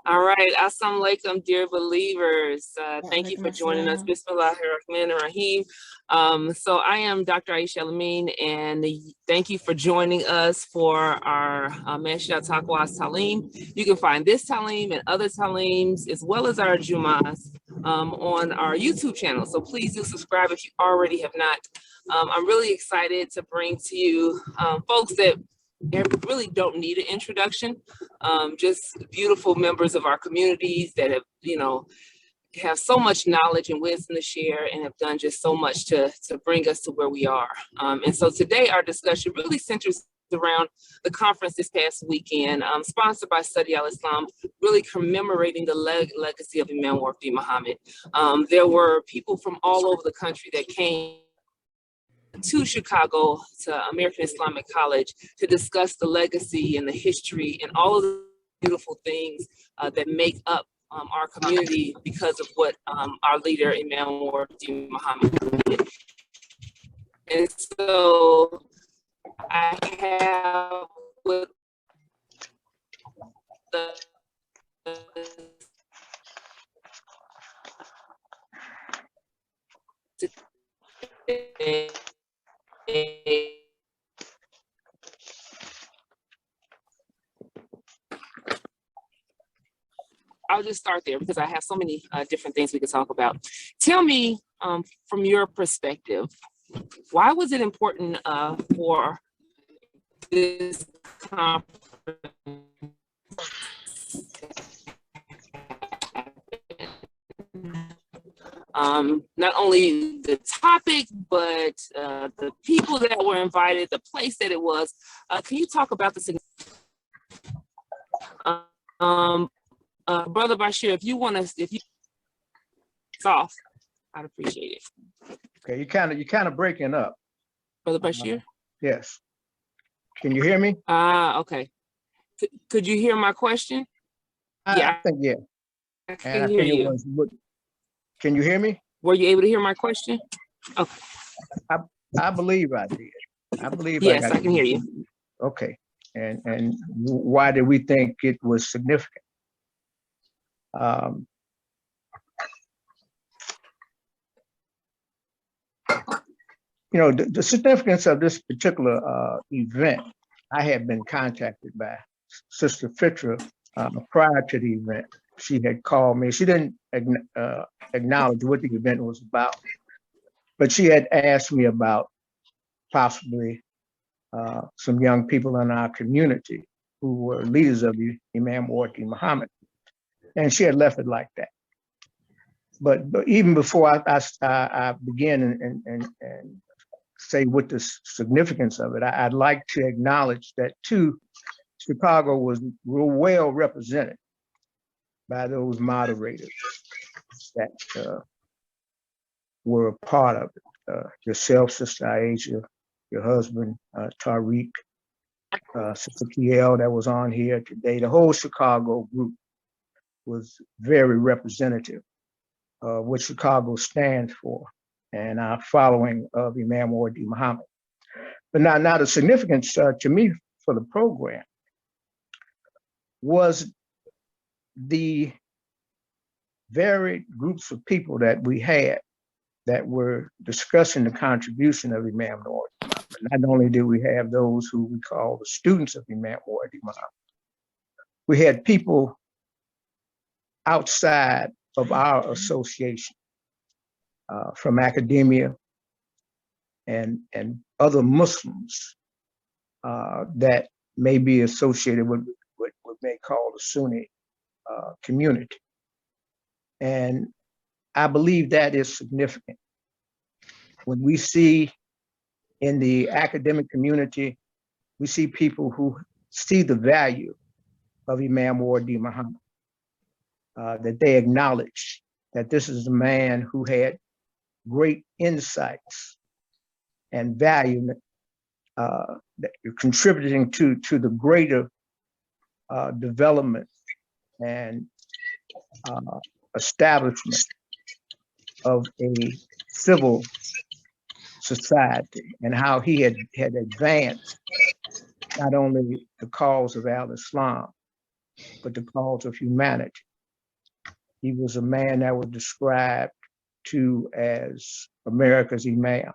All right, assalamu alaikum, dear believers. Thank you for joining us. Bismillahirrahmanirrahim. So I am Dr. El-Amin, and thank you for joining us for our Mashiach Taqwas Taleem. You can find this Taleem and other Taleems, as well as our Jumas, on our YouTube channel. So please do subscribe if you already have not. I'm really excited to bring to you folks that really don't need an introduction, just beautiful members of our communities that have, have so much knowledge and wisdom to share and have done just so much to bring us to where we are. And so today our discussion really centers around the conference this past weekend, sponsored by Study Al-Islam, really commemorating the legacy of Imam Wardi Muhammad. There were people from all over the country that came to Chicago, to American Islamic College, to discuss the legacy and the history and all of the beautiful things that make up our community because of what our leader, Imam Wardi Muhammad, did. And so I have with the I'll just start there because I have so many different things we could talk about. Tell me, from your perspective, why was it important for this conference not only the topic, but the people that were invited, the place that it was? Can you talk about the Brother Bashir, if you want to, if you off, I'd appreciate it. Okay, you're kind of breaking up. Brother Bashir? Yes. Can you hear me? Okay. Could you hear my question? I think, yeah. I can hear you. Can you hear me? Were you able to hear my question? Okay. I believe I did. I believe yes, I can hear you. Okay. And why did we think it was significant? The significance of this particular event, I had been contacted by Sister Fitra prior to the event. She had called me. She didn't acknowledge what the event was about, but she had asked me about possibly some young people in our community who were leaders of the Imam Wardi Muhammad. And she had left it like that. But even before I begin and say what the significance of it, I'd like to acknowledge that too, Chicago was well represented by those moderators that were a part of it. Yourself, Sister Aisha, your husband, Tariq, Sister Keyal that was on here today. The whole Chicago group was very representative of what Chicago stands for and our following of Imam Wardi Muhammad. But now the significance to me for the program was the varied groups of people that we had that were discussing the contribution of Imam Wardi Muhammad. Not only did we have those who we call the students of Imam Wardi Muhammad, we had people outside of our association, from academia and other Muslims that may be associated with what we may call the Sunni community. And I believe that is significant. When we see in the academic community, we see people who see the value of Imam Wardi Muhammad, that they acknowledge that this is a man who had great insights and value that you're contributing to the greater development and establishment of a civil society, and how he had advanced not only the cause of al-Islam, but the cause of humanity. He was a man that was described to as America's Imam,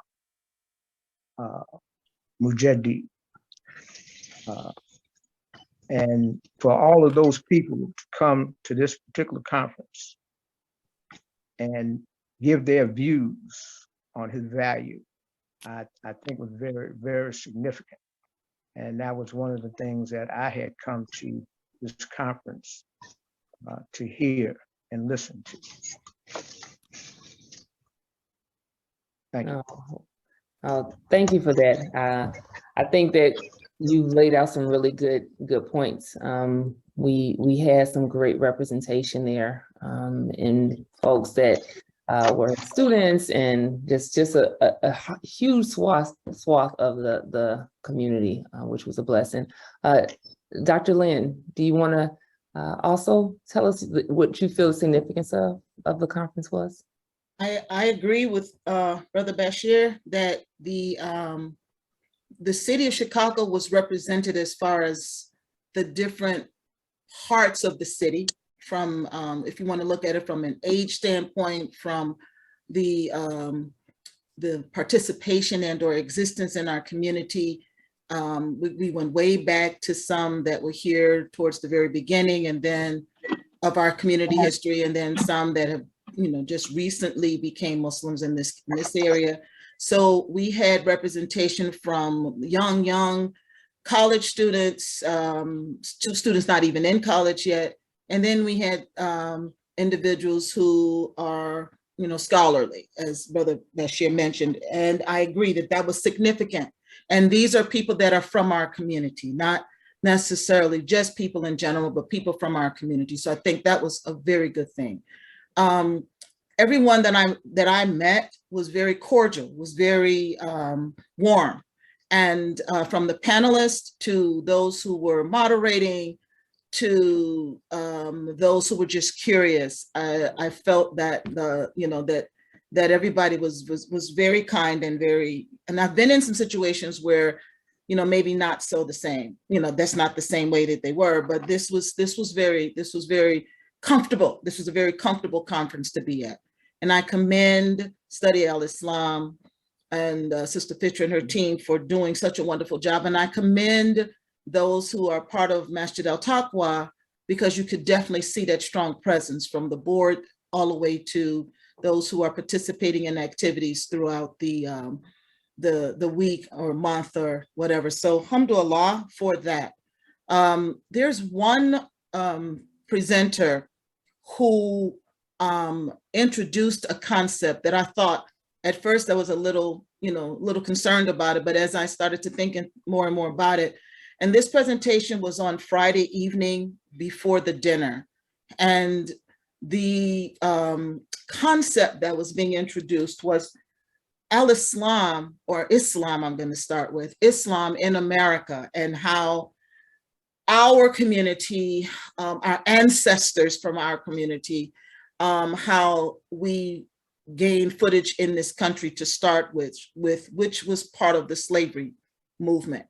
Mujaddid. And for all of those people to come to this particular conference and give their views on his value, I think was very, very significant. And that was one of the things that I had come to this conference to hear and listen to. Thank you. Thank you for that. I think that you've laid out some really good points. We had some great representation there, in folks that were students and just a huge swath of the community, which was a blessing. Dr. Lynn, do you want to also tell us what you feel the significance of the conference was? I agree with Brother Bashir that the city of Chicago was represented as far as the different parts of the city, from if you want to look at it from an age standpoint, from the participation and or existence in our community. We went way back to some that were here towards the very beginning, and then of our community history, and then some that have just recently became Muslims in this area. So we had representation from young college students, students not even in college yet. And then we had individuals who are, scholarly, as Brother Bashir mentioned. And I agree that that was significant. And these are people that are from our community, not necessarily just people in general, but people from our community. So I think that was a very good thing. Everyone that I met was very cordial, was very warm. And from the panelists to those who were moderating to those who were just curious, I felt that that everybody was very kind and very. And I've been in some situations where, maybe not so the same. That's not the same way that they were, but this was very comfortable. This was a very comfortable conference to be at. And I commend Study Al-Islam and Sister Fitra and her team for doing such a wonderful job. And I commend those who are part of Masjid Al-Taqwa, because you could definitely see that strong presence from the board all the way to those who are participating in activities throughout the week or month or whatever. So alhamdulillah for that. There's one presenter who introduced a concept that I thought at first I was a little concerned about it, but as I started to think more and more about it, and this presentation was on Friday evening before the dinner, and the concept that was being introduced was Al-Islam, or Islam, I'm going to start with, Islam in America, and how our community, our ancestors from our community, how we gained footage in this country to start with which was part of the slavery movement.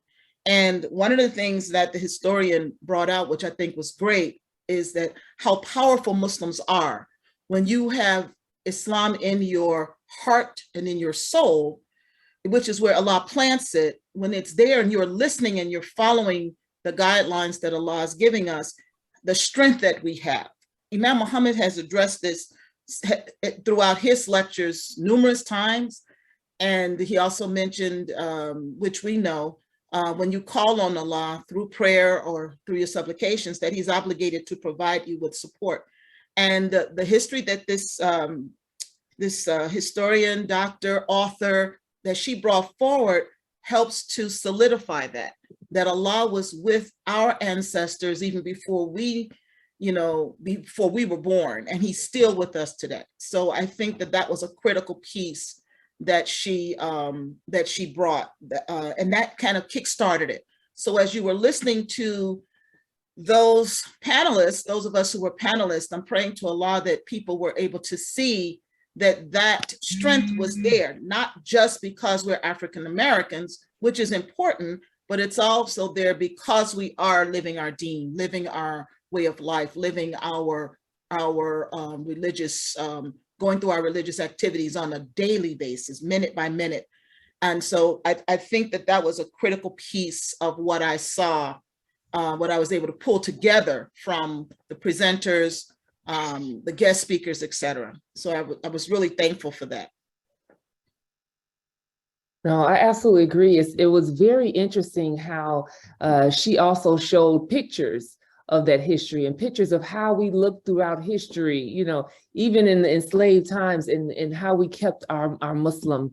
And one of the things that the historian brought out, which I think was great, is that how powerful Muslims are. When you have Islam in your heart and in your soul, which is where Allah plants it, when it's there and you're listening and you're following the guidelines that Allah is giving us, the strength that we have. Imam Muhammad has addressed this throughout his lectures numerous times. And he also mentioned, which we know, when you call on Allah through prayer or through your supplications, that he's obligated to provide you with support. And the history that this historian, doctor, author, that she brought forward helps to solidify that Allah was with our ancestors even before we were born, and he's still with us today. So I think that was a critical piece that she brought, and that kind of kickstarted it. So as you were listening to those panelists, those of us who were panelists, I'm praying to Allah that people were able to see that strength was there, not just because we're African Americans, which is important, but it's also there because we are living our deen, living our way of life, living our religious, going through our religious activities on a daily basis, minute by minute. And so I think that was a critical piece of what I saw, what I was able to pull together from the presenters, the guest speakers, etc. So I was really thankful for that. No, I absolutely agree. It was very interesting how she also showed pictures of that history and pictures of how we looked throughout history, you know, even in the enslaved times, and how we kept our Muslim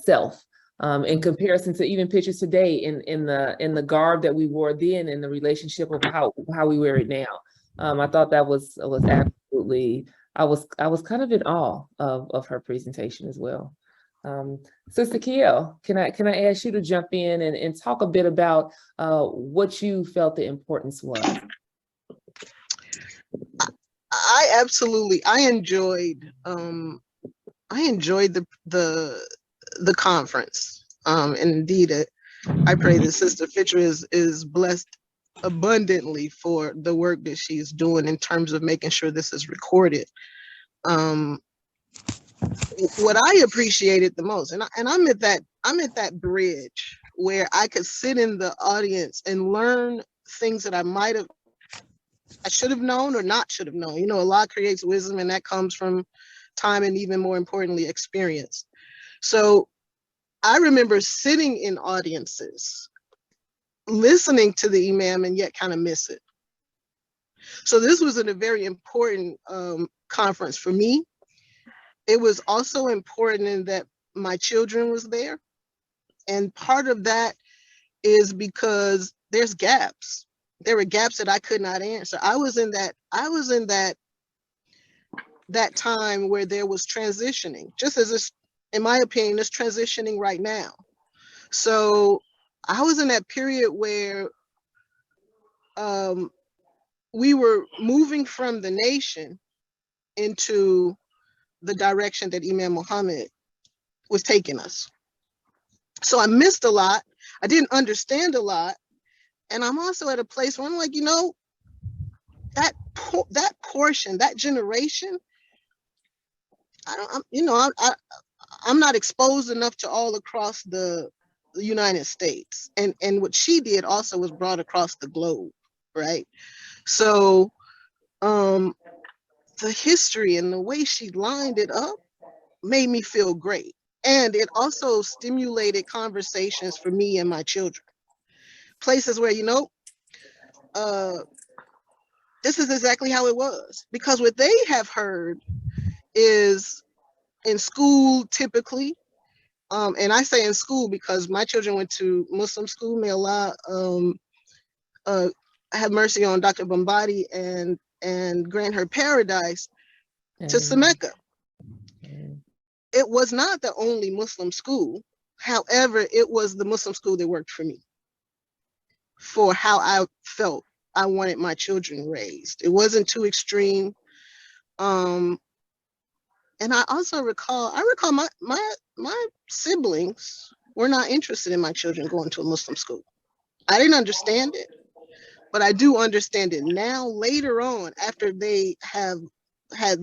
self. In comparison to even pictures today in the garb that we wore then, and the relationship of how we wear it now. I thought that was absolutely, I was kind of in awe of her presentation as well. Sister Keyal, can I ask you to jump in and talk a bit about what you felt the importance was? I enjoyed the conference. And indeed, I pray that Sister Fitcher is blessed abundantly for the work that she's doing in terms of making sure this is recorded. What I appreciated the most, and I'm at that bridge where I could sit in the audience and learn things that I should have known or not should have known. You know, a lot creates wisdom, and that comes from time and, even more importantly, experience. So I remember sitting in audiences, listening to the imam, and yet kind of miss it. So this was a very important conference for me. It was also important in that my children was there. And part of that is because there's gaps. There were gaps that I could not answer. I was in that time where there was transitioning, just as this, in my opinion, is transitioning right now. So I was in that period where we were moving from the nation into the direction that Imam Muhammad was taking us. So I missed a lot. I didn't understand a lot. And I'm also at a place where I'm like, you know, that portion, that generation, I'm not exposed enough to all across the United States. And what she did also was brought across the globe, right? So the history and the way she lined it up made me feel great. And it also stimulated conversations for me and my children. Places where, you know, this is exactly how it was. Because what they have heard is in school, typically, and I say in school because my children went to Muslim school. May Allah have mercy on Dr. Bombadi and grant her paradise, to Sameka. It was not the only Muslim school. However, it was the Muslim school that worked for me, for how I felt I wanted my children raised. It wasn't too extreme. And I also recall my siblings were not interested in my children going to a Muslim school. I didn't understand it, but I do understand it now, later on, after they had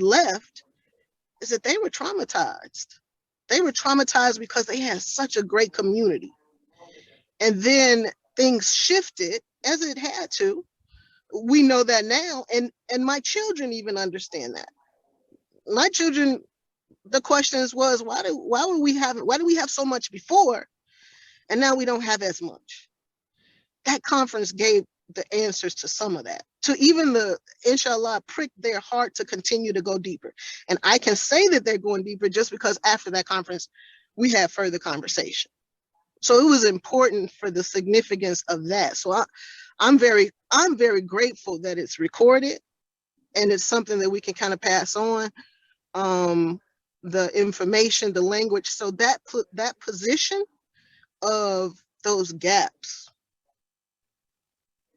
left, is that they were traumatized. They were traumatized because they had such a great community. And then things shifted, as it had to. We know that now, and my children even understand that. My children, the questions was, why do we have so much before, and now we don't have as much? That conference gave the answers to some of that, to even the, inshallah, prick their heart to continue to go deeper. And I can say that they're going deeper just because after that conference, we had further conversation. So it was important for the significance of that. So I'm very grateful that it's recorded, and it's something that we can kind of pass on, the information, the language. So that position of those gaps,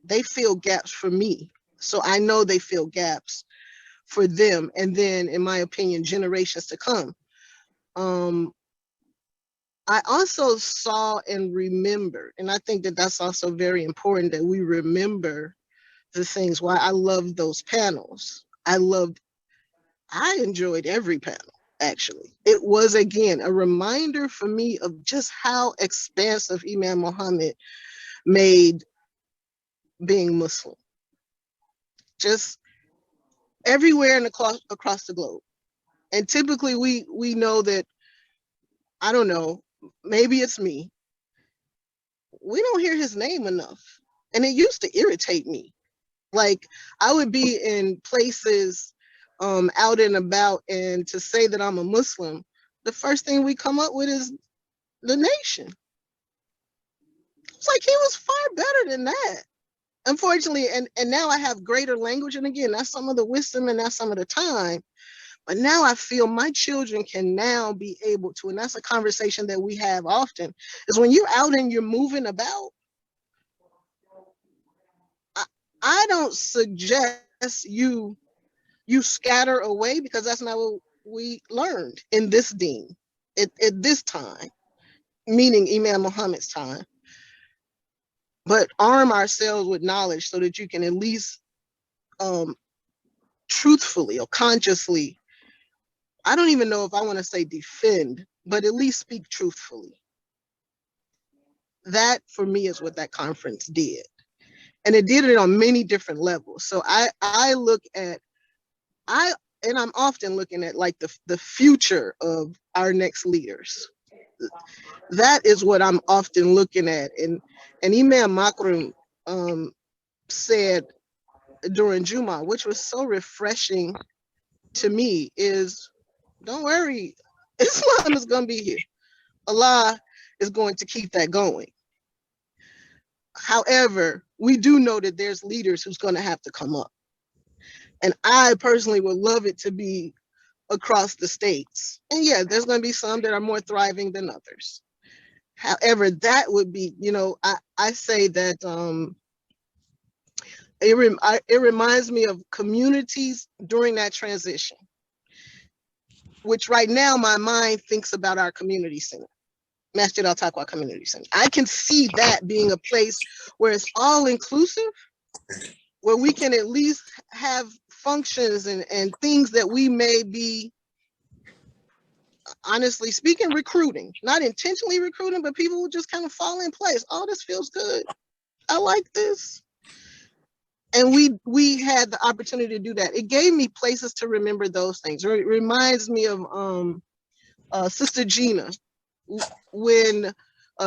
they fill gaps for me. So I know they fill gaps for them. And then, in my opinion, generations to come. I also saw and remembered, and I think that that's also very important that we remember the things. Why I loved those panels. I enjoyed every panel, actually. It was, again, a reminder for me of just how expansive Imam Muhammad made being Muslim. Just everywhere and across the globe. And typically we know that, I don't know, maybe it's me, we don't hear his name enough. And it used to irritate me. Like, I would be in places out and about, and to say that I'm a Muslim, the first thing we come up with is the nation. It's like he was far better than that. Unfortunately, and now I have greater language, and again, that's some of the wisdom and that's some of the time. But now I feel my children can now be able to, and that's a conversation that we have often, is when you're out and you're moving about, I don't suggest you scatter away, because that's not what we learned in this deen at this time, meaning Imam Muhammad's time. But arm ourselves with knowledge so that you can at least truthfully or consciously, I don't even know if I want to say defend, but at least speak truthfully. That for me is what that conference did. And it did it on many different levels. So I look at, and I'm often looking at like the future of our next leaders. That is what I'm often looking at. And Imam Makrum said during Juma, which was so refreshing to me, is don't worry, Islam is going to be here. Allah is going to keep that going. However, we do know that there's leaders who's going to have to come up. And I personally would love it to be across the states. And yeah, there's going to be some that are more thriving than others. However, that would be, I say that it reminds me of communities during that transition, which right now my mind thinks about our community center, Masjid Al-Taqwa Community Center. I can see that being a place where it's all inclusive, where we can at least have functions and things that we may be, honestly speaking, recruiting, not intentionally recruiting, but people will just kind of fall in place. Oh, this feels good. I like this. And we had the opportunity to do that. It gave me places to remember those things. It reminds me of Sister Gina, when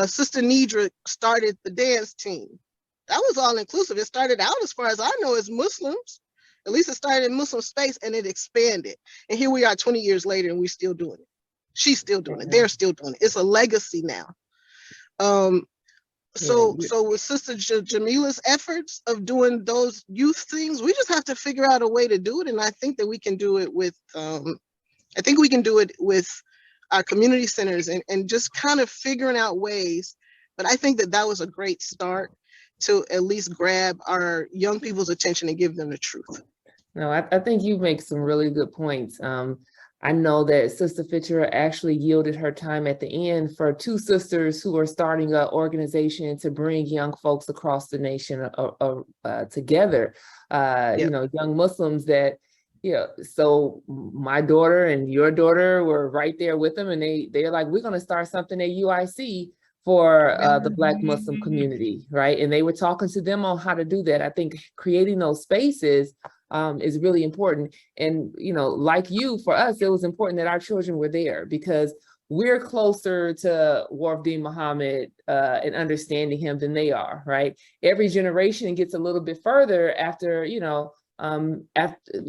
Sister Nidra started the dance team. That was all inclusive. It started out, as far as I know, as Muslims. At least it started in Muslim space, and it expanded. And here we are 20 years later, and we're still doing it. She's still doing it. They're still doing it. It's a legacy now. So with Sister Jamila's efforts of doing those youth things, we just have to figure out a way to do it. And I think that we can do it with, our community centers and just kind of figuring out ways. But I think that was a great start to at least grab our young people's attention and give them the truth. No, I think you make some really good points. I know that Sister Fitzgerald actually yielded her time at the end for two sisters who are starting an organization to bring young folks across the nation together, young Muslims that, so my daughter and your daughter were right there with them, and they're like, we're going to start something at UIC for the Black Muslim community, right? And they were talking to them on how to do that. I think creating those spaces is really important. And, like you, for us, it was important that our children were there, because we're closer to Wafdi Muhammad and understanding him than they are, right? Every generation gets a little bit further after,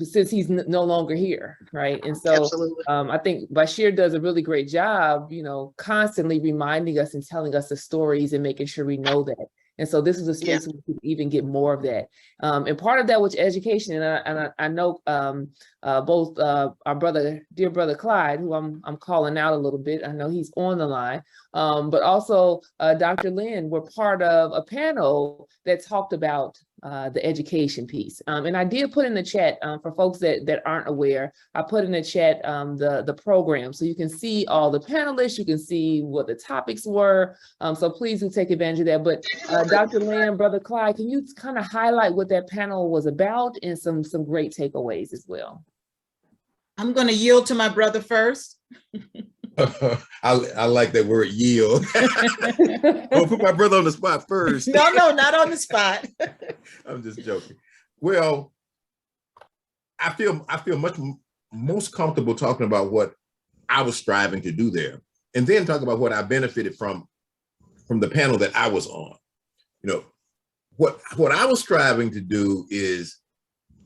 since he's no longer here, right? And so I think Bashir does a really great job, constantly reminding us and telling us the stories and making sure we know that. And so this is a space where we can even get more of that. And part of that was education. And I know both our dear brother Clyde, who I'm calling out a little bit. I know he's on the line, but also Dr. Lynn were part of a panel that talked about the education piece. And I did put in the chat for folks that aren't aware, I put in the chat the program, so you can see all the panelists, you can see what the topics were. So please do take advantage of that. But Dr. Lynn, Brother Clyde, can you kind of highlight what that panel was about and some great takeaways as well? I'm going to yield to my brother first. I like that word, yield. Don't put my brother on the spot first. No, not on the spot. I'm just joking. Well, I feel most comfortable talking about what I was striving to do there, and then talk about what I benefited from the panel that I was on. You know, what I was striving to do is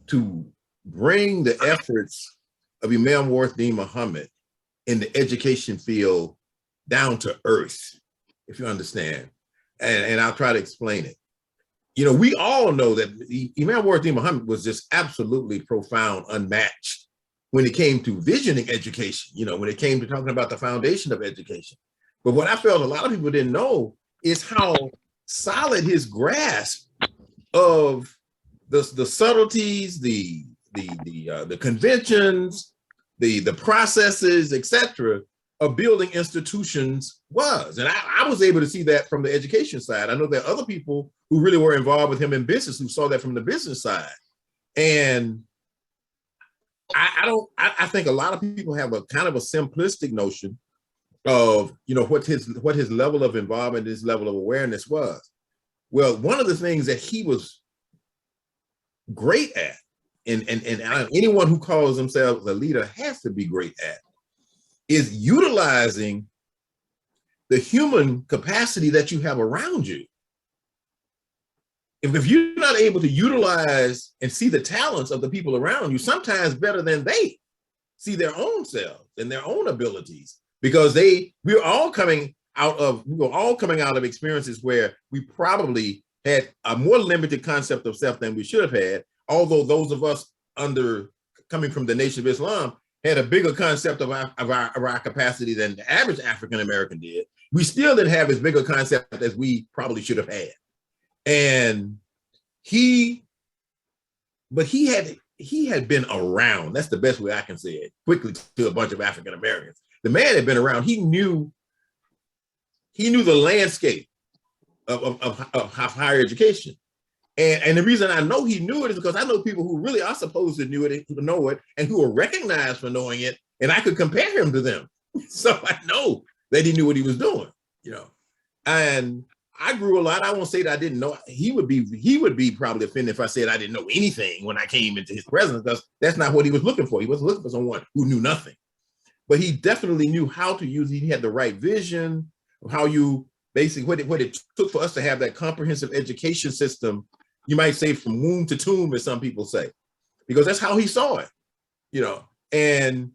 to bring the efforts of Imam Warith Muhammad in the education field down to earth, if you understand. And I'll try to explain it. You know, we all know that Imam Warith Muhammad was just absolutely profound, unmatched when it came to visioning education, you know, when it came to talking about the foundation of education. But what I felt a lot of people didn't know is how solid his grasp of the subtleties, the conventions, the processes, etc., of building institutions was. And I was able to see that from the education side. I know there are other people who really were involved with him in business who saw that from the business side. And I think a lot of people have a kind of a simplistic notion of, you know, what his level of involvement, his level of awareness was. Well, one of the things that he was great at, and anyone who calls themselves a leader has to be great at, is utilizing the human capacity that you have around you. If you're not able to utilize and see the talents of the people around you, sometimes better than they see their own selves and their own abilities, because we were all coming out of experiences where we probably had a more limited concept of self than we should have had. Although those of us coming from the Nation of Islam had a bigger concept of our capacity than the average African American did, we still didn't have as big a concept as we probably should have had. And he had been around. That's the best way I can say it quickly to a bunch of African Americans. The man had been around. He knew the landscape of higher education. And the reason I know he knew it is because I know people who really are supposed to know it and who are recognized for knowing it, and I could compare him to them. So I know that he knew what he was doing, you know. And I grew a lot. I won't say that I didn't know. He would be probably offended if I said I didn't know anything when I came into his presence, because that's not what he was looking for. He wasn't looking for someone who knew nothing. But he definitely knew how to use it. He had the right vision of how you basically, what it took for us to have that comprehensive education system, you might say from womb to tomb, as some people say, because that's how he saw it, you know. And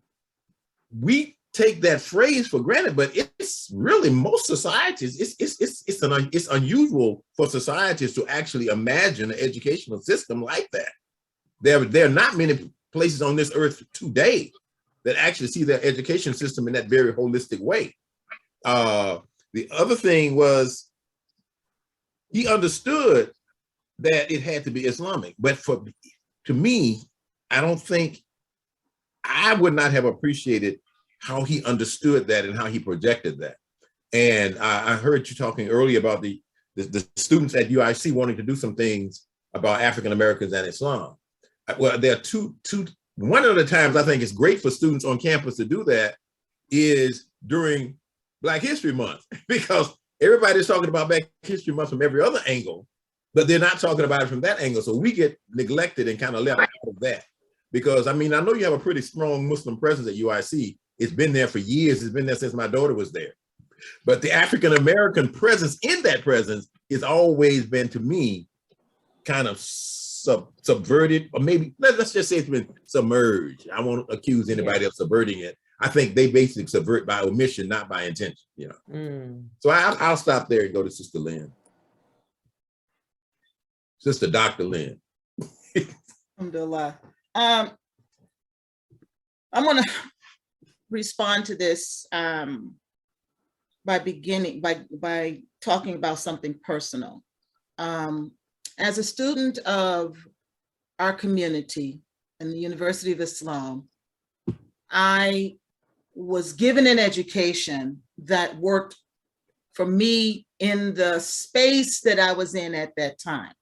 we take that phrase for granted, but it's really most societies, it's unusual for societies to actually imagine an educational system like that. There are not many places on this earth today that actually see their education system in that very holistic way. The other thing was he understood that it had to be Islamic, but to me, I don't think I would not have appreciated how he understood that and how he projected that. And I heard you talking earlier about the students at UIC wanting to do some things about African Americans and Islam. Well, there are two. One of the times I think it's great for students on campus to do that is during Black History Month, because everybody's talking about Black History Month from every other angle, but they're not talking about it from that angle. So we get neglected and kind of left out of that. Because I mean, I know you have a pretty strong Muslim presence at UIC. It's been there for years. It's been there since my daughter was there. But the African-American presence in that presence has always been, to me, kind of subverted, or maybe let's just say it's been submerged. I won't accuse anybody of subverting it. I think they basically subvert by omission, not by intention, you know. So I'll stop there and go to Sister Lynn. Sister Dr. Lynn. Alhamdulillah. I'm going to respond to this by talking about something personal. As a student of our community in the University of Islam, I was given an education that worked for me in the space that I was in at that time.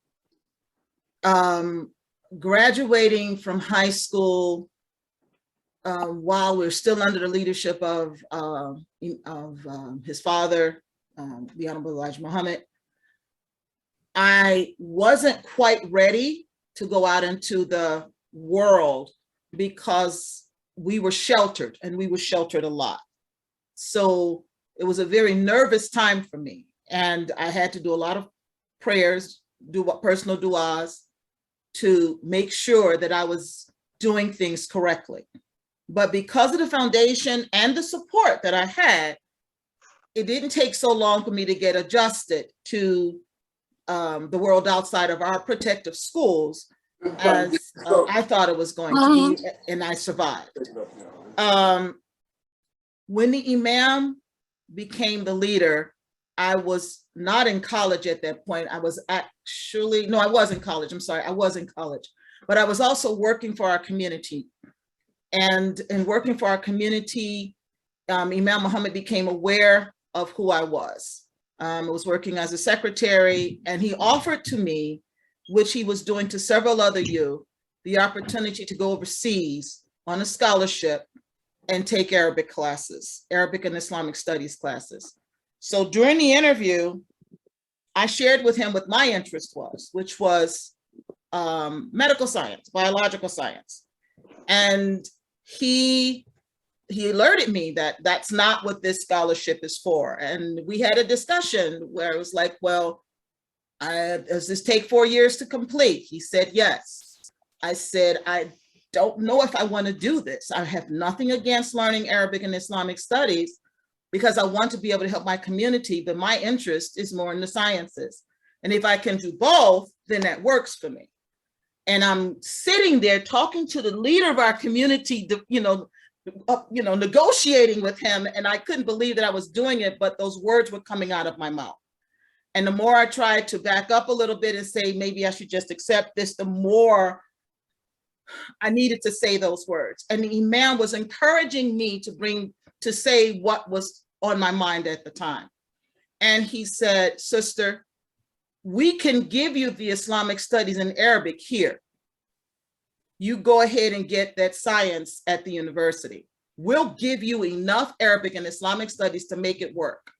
Graduating from high school while we're still under the leadership of his father, the Honorable Elijah Muhammad, I wasn't quite ready to go out into the world because we were sheltered, and we were sheltered a lot. So it was a very nervous time for me, and I had to do a lot of prayers, do personal du'as to make sure that I was doing things correctly. But because of the foundation and the support that I had, it didn't take so long for me to get adjusted to the world outside of our protective schools as I thought it was going to be, and I survived. When the Imam became the leader, I was not in college at that point. I was actually, no, I was in college. I'm sorry, I was in college, but I was also working for our community. And in working for our community, Imam Muhammad became aware of who I was. I was working as a secretary, and he offered to me, which he was doing to several other youth, the opportunity to go overseas on a scholarship and take Arabic classes, Arabic and Islamic studies classes. So during the interview, I shared with him what my interest was, which was medical science, biological science. And he alerted me that that's not what this scholarship is for. And we had a discussion where it was like, well, does this take 4 years to complete? He said, yes. I said, I don't know if I want to do this. I have nothing against learning Arabic and Islamic studies because I want to be able to help my community, but my interest is more in the sciences. And if I can do both, then that works for me. And I'm sitting there talking to the leader of our community, negotiating with him, and I couldn't believe that I was doing it, but those words were coming out of my mouth. And the more I tried to back up a little bit and say, maybe I should just accept this, the more I needed to say those words. And the Imam was encouraging me to say what was on my mind at the time. And he said, sister, we can give you the Islamic studies in Arabic here. You go ahead and get that science at the university. We'll give you enough Arabic and Islamic studies to make it work.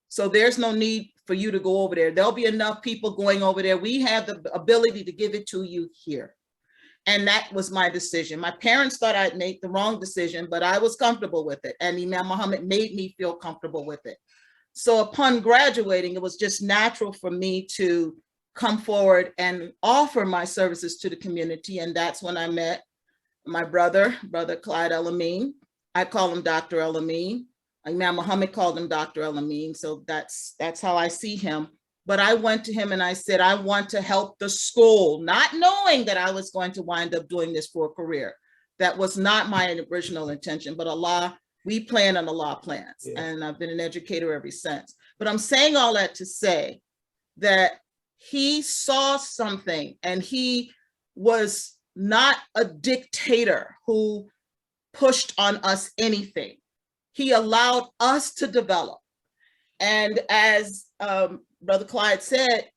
So there's no need for you to go over there. There'll be enough people going over there. We have the ability to give it to you here. And that was my decision. My parents thought I'd made the wrong decision, but I was comfortable with it. And Imam Muhammad made me feel comfortable with it. So upon graduating, it was just natural for me to come forward and offer my services to the community. And that's when I met my brother Clyde El-Amin. I call him Dr. El-Amin. Imam Muhammad called him Dr. El-Amin. So that's how I see him. But I went to him and I said, I want to help the school, not knowing that I was going to wind up doing this for a career. That was not my original intention, but Allah, we plan and Allah plans. Yeah. And I've been an educator ever since. But I'm saying all that to say that he saw something, and he was not a dictator who pushed on us anything. He allowed us to develop. And as Brother Clyde said,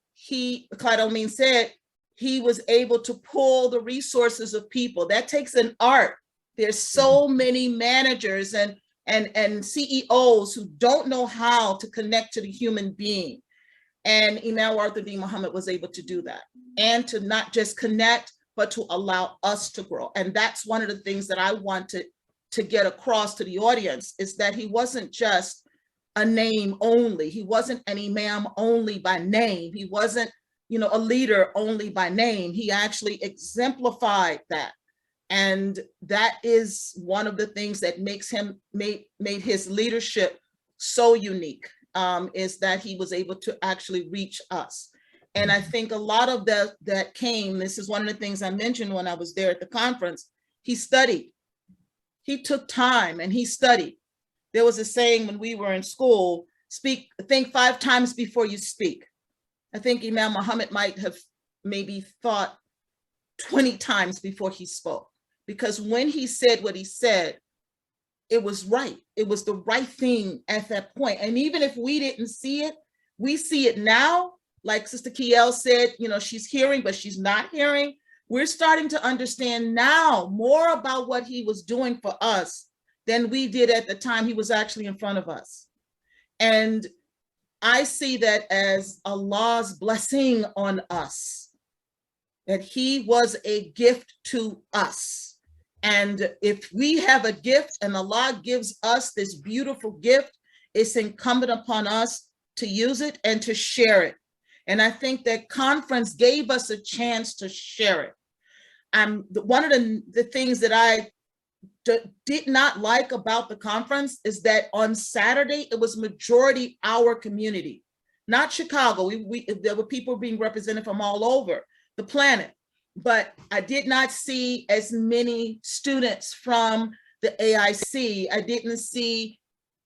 Clyde El-Amin said, he was able to pull the resources of people. That takes an art. There's so many managers and CEOs who don't know how to connect to the human being. And Imam Wartha Muhammad was able to do that, and to not just connect, but to allow us to grow. And that's one of the things that I want to get across to the audience, is that he wasn't just a name only. He wasn't an Imam only by name. He wasn't, a leader only by name. He actually exemplified that. And that is one of the things that makes him, made his leadership so unique, is that he was able to actually reach us. And I think a lot of that came, this is one of the things I mentioned when I was there at the conference, he studied. He took time and he studied. There was a saying when we were in school, think 5 times before you speak. I think Imam Muhammad might have maybe thought 20 times before he spoke, because when he said what he said, it was right. It was the right thing at that point. And even if we didn't see it, we see it now. Like Sister Keyal said, you know, she's hearing, but she's not hearing. We're starting to understand now more about what he was doing for us than we did at the time he was actually in front of us. And I see that as Allah's blessing on us, that he was a gift to us. And if we have a gift and Allah gives us this beautiful gift, it's incumbent upon us to use it and to share it. And I think that conference gave us a chance to share it. One of the things that I did not like about the conference is that on Saturday, it was majority our community, not Chicago. There were people being represented from all over the planet, but I did not see as many students from the AIC. I didn't see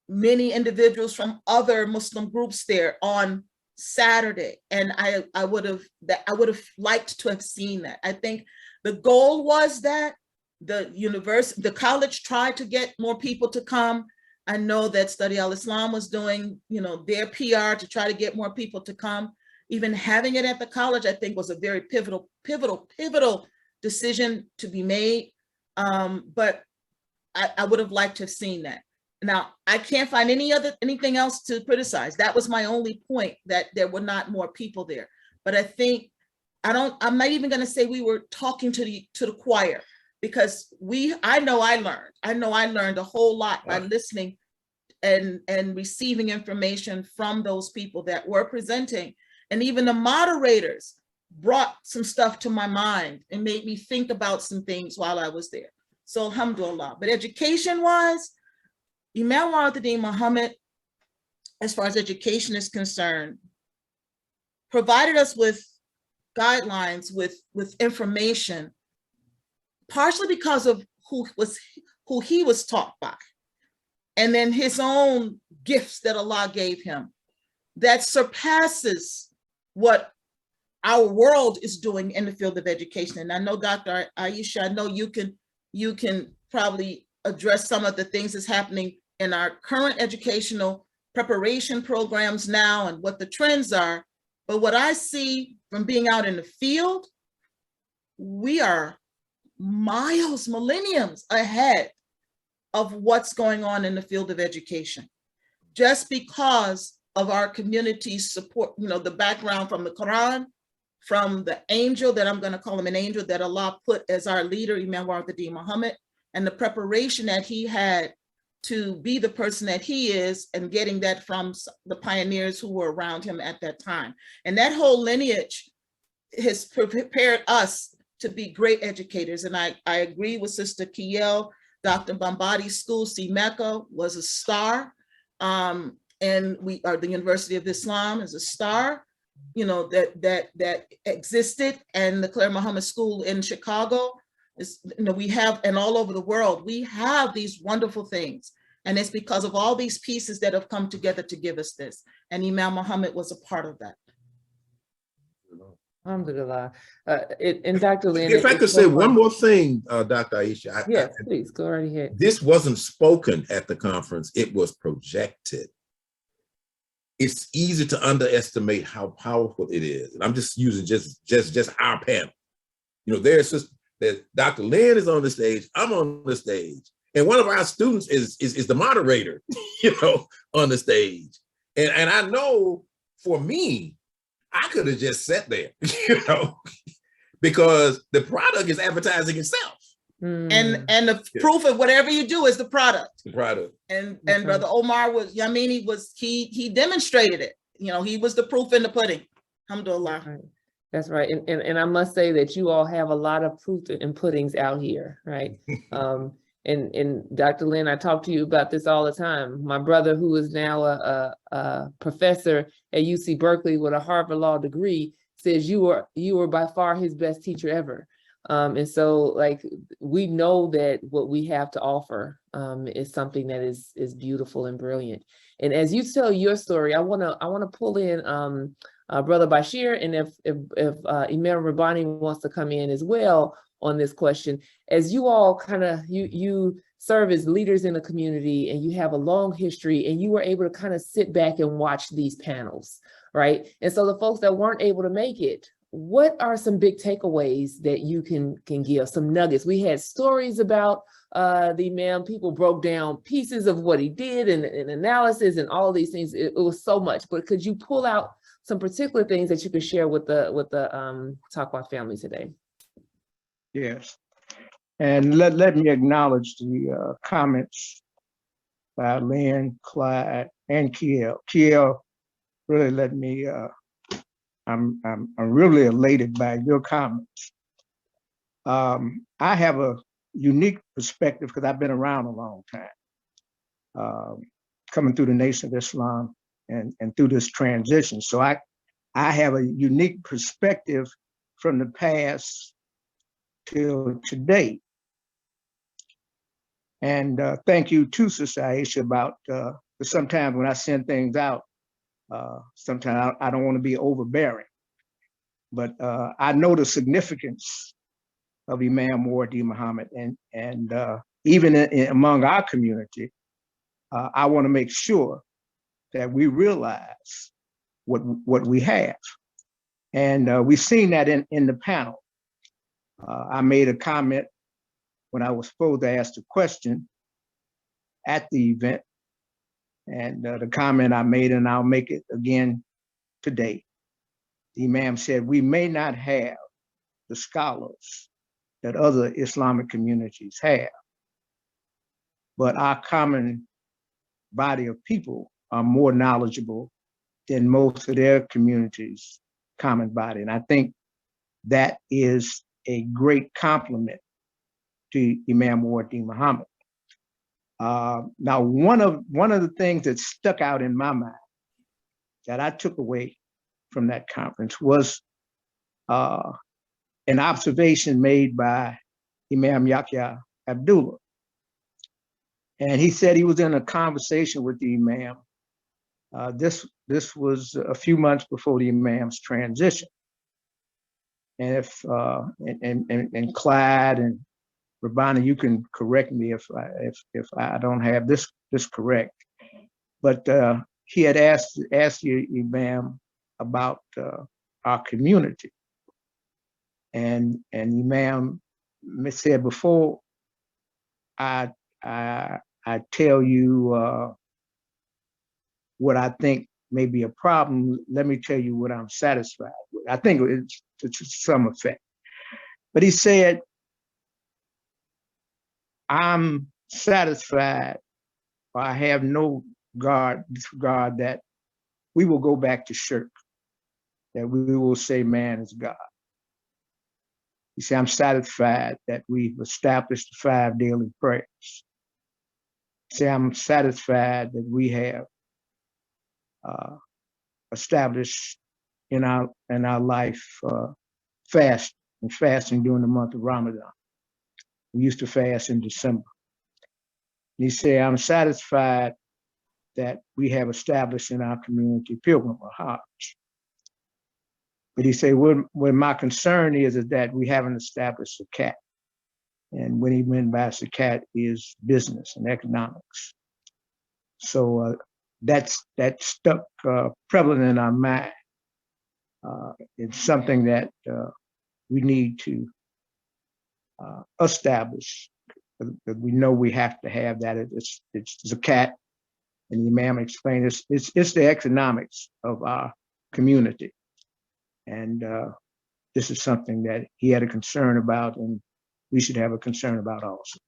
many individuals from other Muslim groups there on Saturday. And I would have liked to have seen that. I think the goal was that the college tried to get more people to come. I know that Study Al-Islam was doing, you know, their PR to try to get more people to come. Even having it at the college, I think, was a very pivotal decision to be made. But I would have liked to have seen that. Now, I can't find anything else to criticize. That was my only point, that there were not more people there. But I think, I'm not even going to say we were talking to the choir, because I know I learned a whole lot by listening and receiving information from those people that were presenting. And even the moderators brought some stuff to my mind and made me think about some things while I was there. So alhamdulillah. But education-wise, Imam Wa'ad Muhammad, as far as education is concerned, provided us with guidelines, with information, partially because of who he was taught by, and then his own gifts that Allah gave him that surpasses what our world is doing in the field of education. And I know, Dr. Aisha, I know you can probably address some of the things that's happening in our current educational preparation programs now and what the trends are. But what I see from being out in the field, we are miles, millenniums ahead of what's going on in the field of education, just because of our community's support, you know, the background from the Quran, from the angel, that I'm going to call him an angel, that Allah put as our leader, Imam Wa'ad Muhammad, and the preparation that he had to be the person that he is, and getting that from the pioneers who were around him at that time. And that whole lineage has prepared us to be great educators. And I agree with Sister Keyal. Dr. Bombadi's school, Mecca, was a star. And we are the University of Islam is a star, you know, that existed. And the Claire Muhammad School in Chicago is, you know, we have, and all over the world, we have these wonderful things. And it's because of all these pieces that have come together to give us this. And Imam Muhammad was a part of that. Alhamdulillah. And Dr. Lynn, if I could say one more thing, Dr. Aisha. Yes, please go right ahead. This wasn't spoken at the conference, it was projected. It's easy to underestimate how powerful it is. And I'm just using just our panel. You know, there's Dr. Lynn is on the stage, I'm on the stage, and one of our students is the moderator, you know, on the stage. And I know for me, I could have just sat there, you know, because the product is advertising itself. And the proof of whatever you do is the product. The product. And Brother Omar he demonstrated it. You know, he was the proof in the pudding. Alhamdulillah. Right. That's right. And I must say that you all have a lot of proof and puddings out here, right? And Dr. Lynn, I talk to you about this all the time. My brother, who is now a professor at UC Berkeley with a Harvard Law degree, says you were by far his best teacher ever. And so, like, we know that what we have to offer is something that is beautiful and brilliant. And as you tell your story, I want to pull in Brother Bashir, and if Imam Rabbani wants to come in as well on this question, as you all kind of, you serve as leaders in the community and you have a long history and you were able to kind of sit back and watch these panels, right? And so the folks that weren't able to make it, what are some big takeaways that you can give, some nuggets? We had stories about the Imam, people broke down pieces of what he did and analysis and all these things. It was so much, but could you pull out some particular things that you could share with the Taqwa family today? Yes. And let me acknowledge the comments by Lynn, Clyde, and Keyal. Keyal really let me, I'm really elated by your comments. I have a unique perspective because I've been around a long time, coming through the Nation of Islam and through this transition. So I have a unique perspective from the past till today. And thank you to Sister Aisha about, sometimes when I send things out, sometimes I don't want to be overbearing, but I know the significance of Imam Wardi Muhammad, and even among our community, I want to make sure that we realize what we have. And we've seen that in the panel. I made a comment when I was supposed to ask the question at the event. And the comment I made, and I'll make it again today. The Imam said, we may not have the scholars that other Islamic communities have, but our common body of people are more knowledgeable than most of their communities' common body. And I think that is a great compliment to Imam Wardi Muhammad. Now, one of the things that stuck out in my mind that I took away from that conference was an observation made by Imam Yahya Abdullah. And he said he was in a conversation with the Imam. This was a few months before the Imam's transition. And if and Clyde and Rabbani, you can correct me if I don't have this correct. But he had asked the Imam about our community, and Imam said, before I tell you what I think may be a problem, let me tell you what I'm satisfied with. I think it's to some effect. But he said, I'm satisfied, or I have no disregard that we will go back to shirk, that we will say man is God. He said, I'm satisfied that we've established the 5 daily prayers. He said, I'm satisfied that we have established in our life fasting during the month of Ramadan. We used to fast in December. And he said, I'm satisfied that we have established in our community pilgrim or Hajj. But he said, what my concern is that we haven't established zakat. And what he meant by zakat is business and economics. So that stuck prevalent in our mind. It's something that we need to establish. We know we have to have that. It's zakat, and the Imam explained it's the economics of our community. And this is something that he had a concern about, and we should have a concern about also.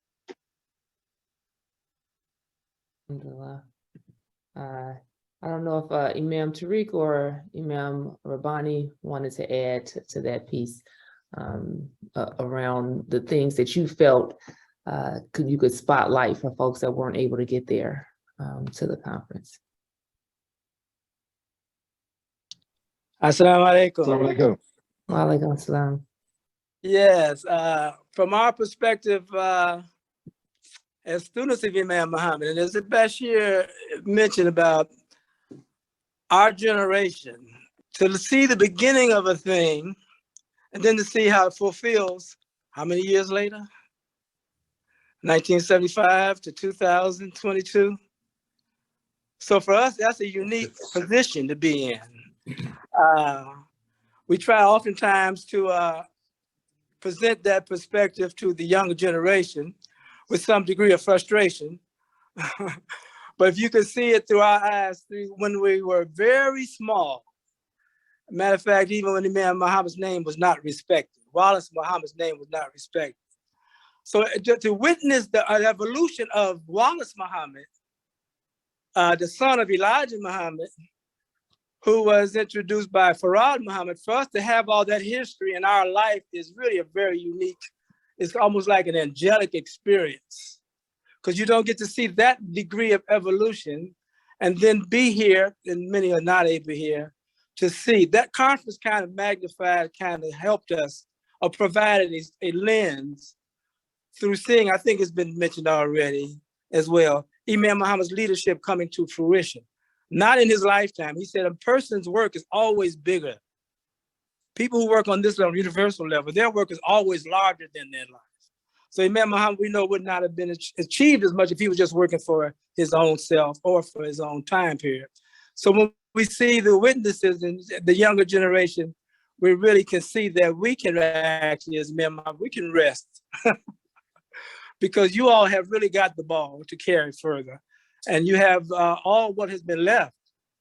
I don't know if Imam Tariq or Imam Rabbani wanted to add to that piece around the things that you felt you could spotlight for folks that weren't able to get there to the conference. Assalamu alaikum. Assalamu Wa alaikum assalam. Yes, from our perspective, as students of Imam Muhammad, and as Bashir mentioned about our generation, to see the beginning of a thing and then to see how it fulfills how many years later? 1975 to 2022. So for us, that's a unique position to be in. We try oftentimes to present that perspective to the younger generation with some degree of frustration. But if you can see it through our eyes, when we were very small, matter of fact, even when Imam Muhammad's name was not respected, Wallace Muhammad's name was not respected. So to witness the evolution of Wallace Muhammad, the son of Elijah Muhammad, who was introduced by Farad Muhammad, for us to have all that history in our life is really a very unique, it's almost like an angelic experience, because you don't get to see that degree of evolution and then be here, and many are not able here, to see. That conference kind of magnified, kind of helped us, or provided a lens through seeing, I think it's been mentioned already as well, Imam Muhammad's leadership coming to fruition. Not in his lifetime. He said a person's work is always bigger. People who work on this level, universal level, their work is always larger than their life. So Imam Muhammad, we know, would not have been achieved as much if he was just working for his own self or for his own time period. So when we see the witnesses in the younger generation, we really can see that we can actually, as Imam Muhammad, we can rest. Because you all have really got the ball to carry further. And you have all what has been left.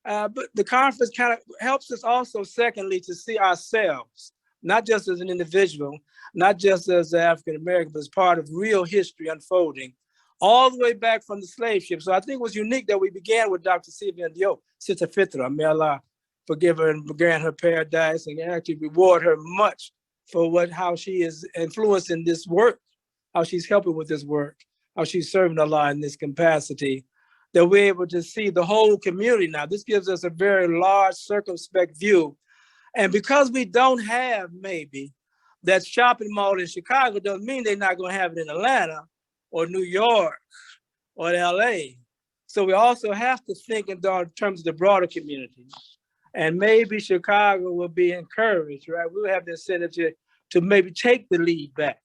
But the conference kind of helps us also, secondly, to see ourselves, not just as an individual, not just as an African-American, but as part of real history unfolding, all the way back from the slave ship. So I think it was unique that we began with Dr. Sylvia Diop, Sister Fitra. May Allah forgive her and grant her paradise and actually reward her much for how she is influencing this work, how she's helping with this work, how she's serving Allah in this capacity, that we're able to see the whole community now. This gives us a very large, circumspect view. And because we don't have maybe that shopping mall in Chicago, doesn't mean they're not gonna have it in Atlanta or New York or LA. So we also have to think in terms of the broader community. And maybe Chicago will be encouraged, right? We'll have the incentive to maybe take the lead back.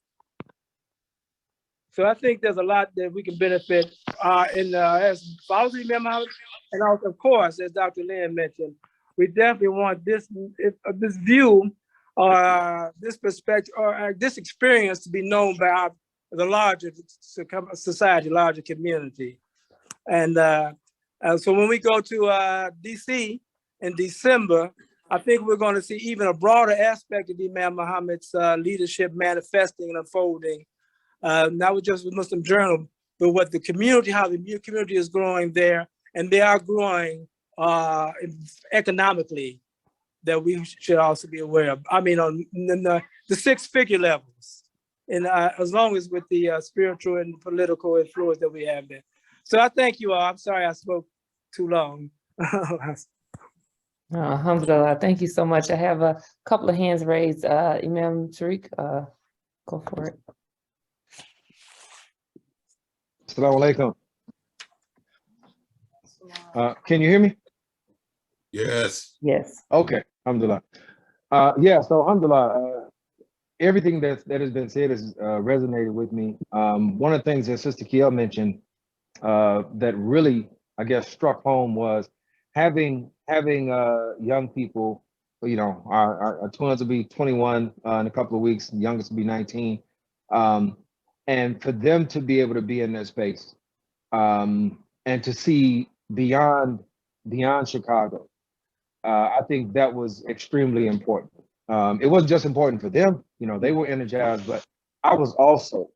So I think there's a lot that we can benefit as followers of Imam Muhammad, and also, of course, as Dr. Lynn mentioned, we definitely want this view or this perspective or this experience to be known by the larger society, larger community. And so when we go to DC in December, I think we're going to see even a broader aspect of Imam Muhammad's leadership manifesting and unfolding. Not just with Muslim Journal, but what the community, how the community is growing there, and they are growing economically, that we should also be aware of. I mean, on the six-figure levels, and as long as with the spiritual and political influence that we have there. So I thank you all. I'm sorry I spoke too long. Alhamdulillah, thank you so much. I have a couple of hands raised. Imam Tariq, go for it. Assalamu alaikum. Can you hear me? Yes. Yes. Okay, alhamdulillah. Yeah, so alhamdulillah, everything that has been said has resonated with me. One of the things that Sister Keyal mentioned that really, I guess, struck home was having young people, you know, our twins will be 21 in a couple of weeks, the youngest will be 19. And for them to be able to be in that space and to see beyond Chicago, I think that was extremely important. It wasn't just important for them, you know, they were energized, but I was also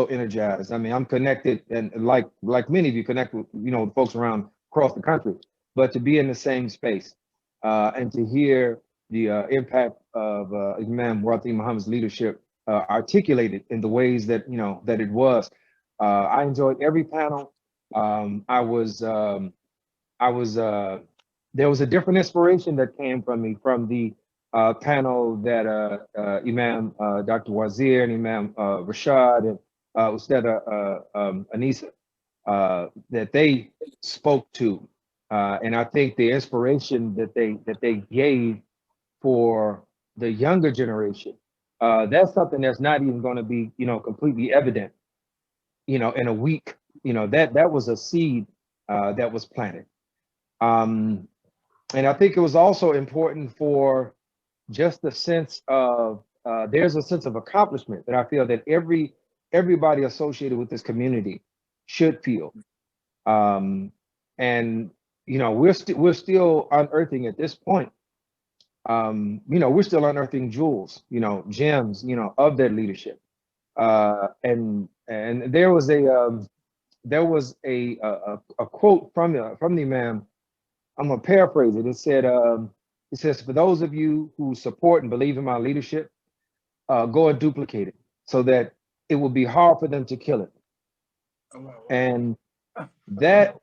energized. I mean, I'm connected, and like many of you connect with, you know, folks around across the country, but to be in the same space and to hear the impact of Imam Muhammad's leadership articulated in the ways that, you know, that it was. I enjoyed every panel. There was a different inspiration that came from me from the panel that Imam Dr. Wazir and Imam Rashad and Ustad Anisa that they spoke to. And I think the inspiration that they gave for the younger generation, that's something that's not even going to be, completely evident, in a week. That was a seed that was planted. And I think it was also important for just the sense of, there's a sense of accomplishment that I feel that everybody associated with this community should feel. And we're still unearthing at this point. We're still unearthing jewels, gems, of their leadership. And there was a quote from the Imam. I'm gonna paraphrase it. It says, "For those of you who support and believe in my leadership, go and duplicate it so that it will be hard for them to kill it." And that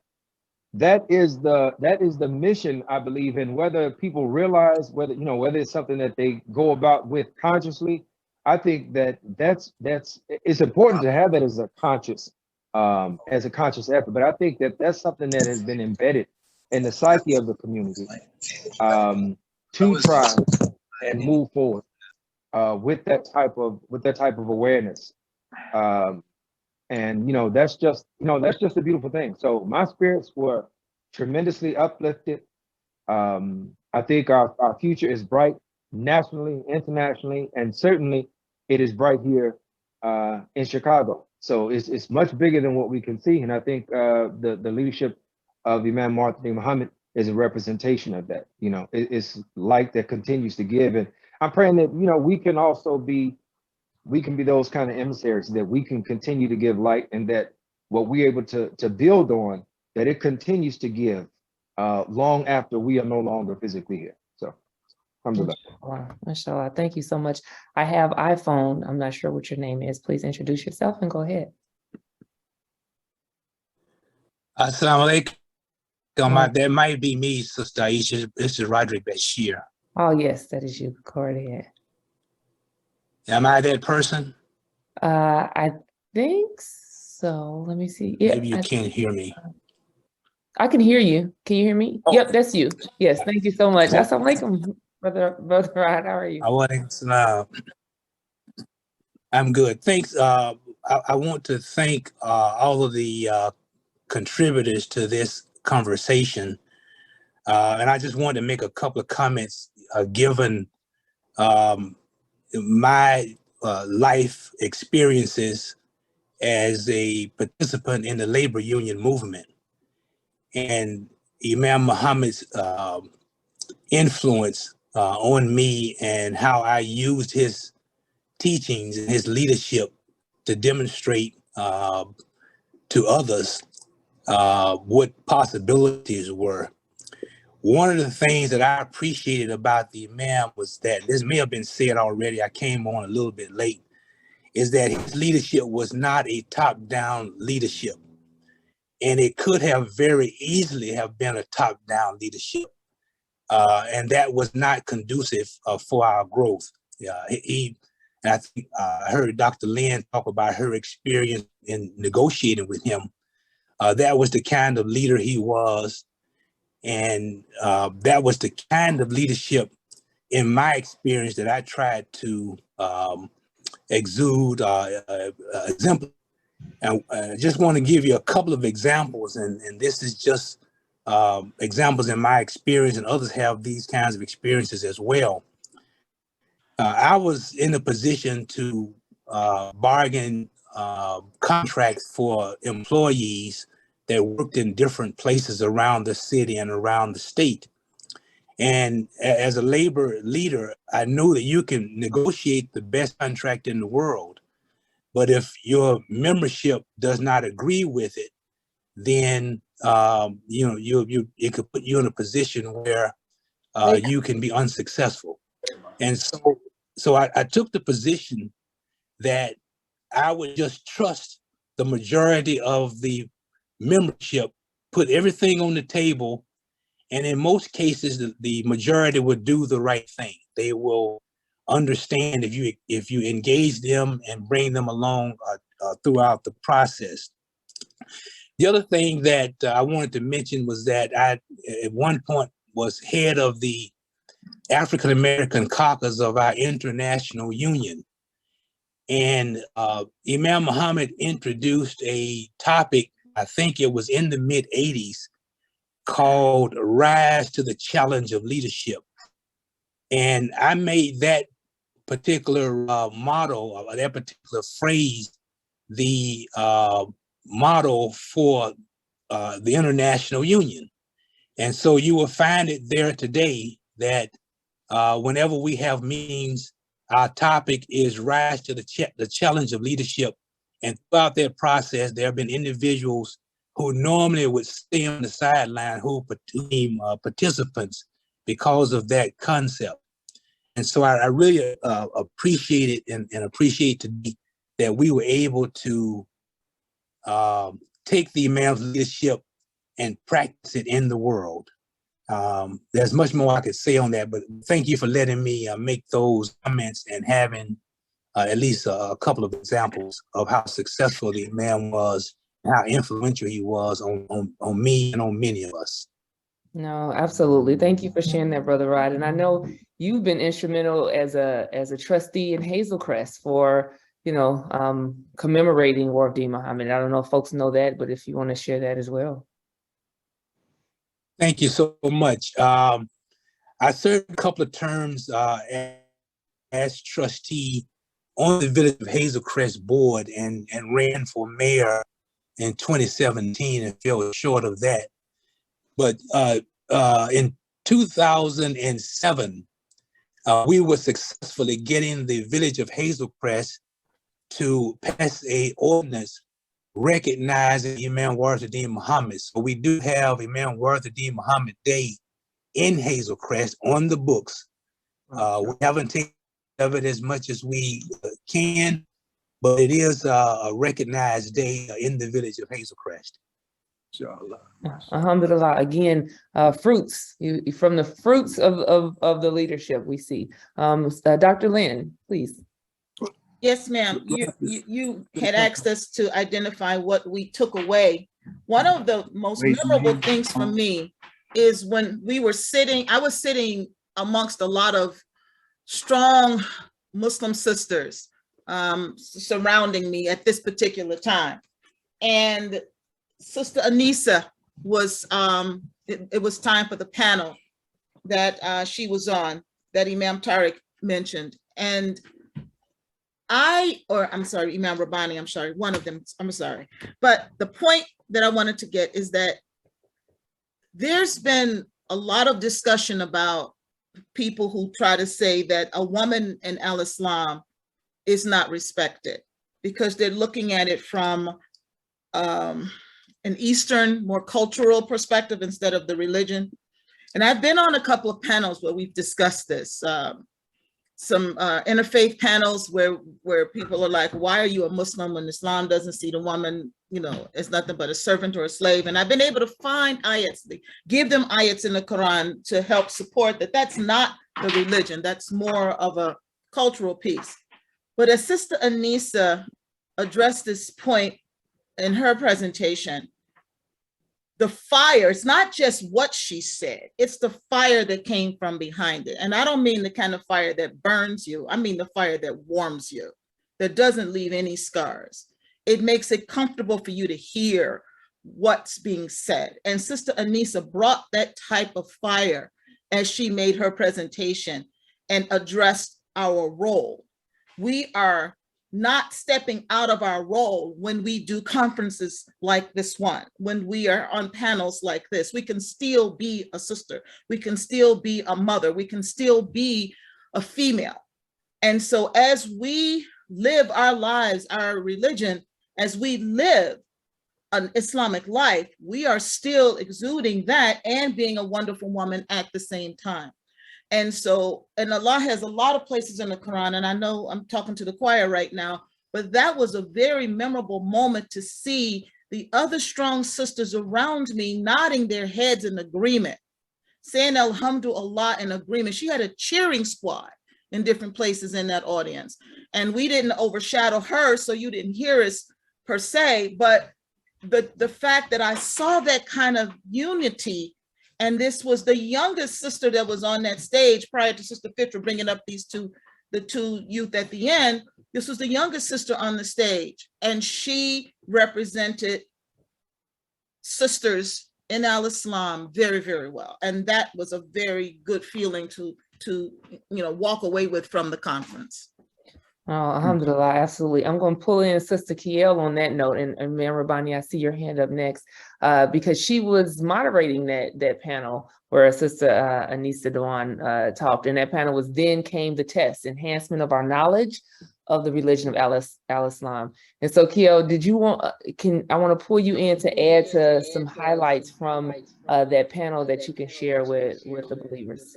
is the mission, I believe, in whether people realize whether it's something that they go about with consciously. I think that's it's important to have that as a conscious effort, but I think that's something that has been embedded in the psyche of the community, to try and move forward with that type of awareness. And that's just a beautiful thing. So my spirits were tremendously uplifted. I think our future is bright nationally, internationally, and certainly it is bright here in Chicago. So it's much bigger than what we can see. And I think the leadership of Imam Martin Muhammad is a representation of that. It's light that continues to give. And I'm praying that, we can be those kind of emissaries, that we can continue to give light, and that what we're able to build on, that it continues to give long after we are no longer physically here. So, alhamdulillah. Wow, mashallah. Thank you so much. I have iPhone. I'm not sure what your name is. Please introduce yourself and go ahead. Assalamu alaikum. That might be me, Sister Aisha. This is Speers-Bashir. Oh, yes, that is you. Go right ahead. Am I that person? I think so. Let me see. Yeah, Maybe you can't hear me. I can hear you. Can you hear me? Oh. Yep, that's you. Yes, thank you so much. Assalamu alaikum, brother Rod. How are you? I'm good. Thanks. I want to thank all of the contributors to this conversation. And I just wanted to make a couple of comments given my life experiences as a participant in the labor union movement, and Imam Muhammad's influence on me, and how I used his teachings and his leadership to demonstrate to others what possibilities were. One of the things that I appreciated about the Imam was that, this may have been said already, I came on a little bit late, is that his leadership was not a top-down leadership. And it could have very easily have been a top-down leadership. And that was not conducive for our growth. And I think I heard Dr. Lynn talk about her experience in negotiating with him. That was the kind of leader he was. And that was the kind of leadership, in my experience, that I tried to exude, exemplify. And I just want to give you a couple of examples, and this is just examples in my experience, and others have these kinds of experiences as well. I was in a position to bargain contracts for employees that worked in different places around the city and around the state. And as a labor leader, I knew that you can negotiate the best contract in the world, but if your membership does not agree with it, then it could put you in a position where you can be unsuccessful. And so I took the position that I would just trust the majority of the membership, put everything on the table, and in most cases, the majority would do the right thing. They will understand if you engage them and bring them along throughout the process. The other thing that I wanted to mention was that I, at one point, was head of the African American caucus of our international union. And Imam Muhammad introduced a topic, I think it was in the mid-'80s, called Rise to the Challenge of Leadership. And I made that particular motto, or that particular phrase, the motto for the International Union. And so you will find it there today that whenever we have meetings, our topic is Rise to the Challenge of Leadership. And throughout that process, there have been individuals who normally would stay on the sideline who became participants because of that concept. And so I really appreciate it and appreciate today that we were able to take the Imam's leadership and practice it in the world. There's much more I could say on that, but thank you for letting me make those comments and having at least a couple of examples of how successful the Imam was and how influential he was on me and on many of us. No, absolutely. Thank you for sharing that, Brother Rod. And I know you've been instrumental as a trustee in Hazelcrest for, commemorating Wardi Muhammad. I don't know if folks know that, but if you want to share that as well. Thank you so much. I served a couple of terms as trustee on the Village of Hazelcrest board and ran for mayor in 2017 and fell short of that. But in 2007, we were successfully getting the Village of Hazelcrest to pass a ordinance recognizing Imam Wardi Muhammad. So we do have Imam Wardi Muhammad Day in Hazelcrest on the books. We haven't taken of it as much as we can, but it is a recognized day in the Village of Hazelcrest. Alhamdulillah. Again, fruits, from the fruits of the leadership we see. Dr. Lynn, please. Yes, ma'am. You had asked us to identify what we took away. One of the most memorable things for me is when I was sitting amongst a lot of strong Muslim sisters surrounding me at this particular time. And Sister Anissa was, it was time for the panel that she was on, that Imam Tariq mentioned. And Imam Rabbani, I'm sorry, one of them, I'm sorry. But the point that I wanted to get is that there's been a lot of discussion about people who try to say that a woman in Al-Islam is not respected because they're looking at it from an Eastern, more cultural perspective instead of the religion. And I've been on a couple of panels where we've discussed this. Some interfaith panels where people are like, why are you a Muslim when Islam doesn't see the woman, as nothing but a servant or a slave? And I've been able to find ayats, give them ayats in the Quran to help support that that's not the religion, that's more of a cultural piece. But as Sister Anissa addressed this point in her presentation, the fire, it's not just what she said, it's the fire that came from behind it. And I don't mean the kind of fire that burns you, I mean the fire that warms you, that doesn't leave any scars. It makes it comfortable for you to hear what's being said. And Sister Anissa brought that type of fire as she made her presentation and addressed our role. We are not stepping out of our role when we do conferences like this one, when we are on panels like this. We can still be a sister, we can still be a mother, we can still be a female. And so as we live our lives, our religion, as we live an Islamic life, we are still exuding that and being a wonderful woman at the same time. And so, and Allah has a lot of places in the Quran, and I know I'm talking to the choir right now, but that was a very memorable moment to see the other strong sisters around me nodding their heads in agreement, saying Alhamdulillah in agreement. She had a cheering squad in different places in that audience. And we didn't overshadow her, so you didn't hear us per se, but the fact that I saw that kind of unity, and this was the youngest sister that was on that stage prior to Sister Fitra bringing up the two youth at the end. This was the youngest sister on the stage, and she represented sisters in al-Islam very, very well. And that was a very good feeling to walk away with from the conference. Oh, alhamdulillah, absolutely. I'm going to pull in Sister Keyal on that note. And Ma'am Rabbani, I see your hand up next, because she was moderating that panel where Sister Anissa Dewan talked. And that panel was Then Came the Test, Enhancement of Our Knowledge of the Religion of al-Islam. And so Keyal, did you want, I want to pull you in to add to some highlights from that panel that you can share with the believers?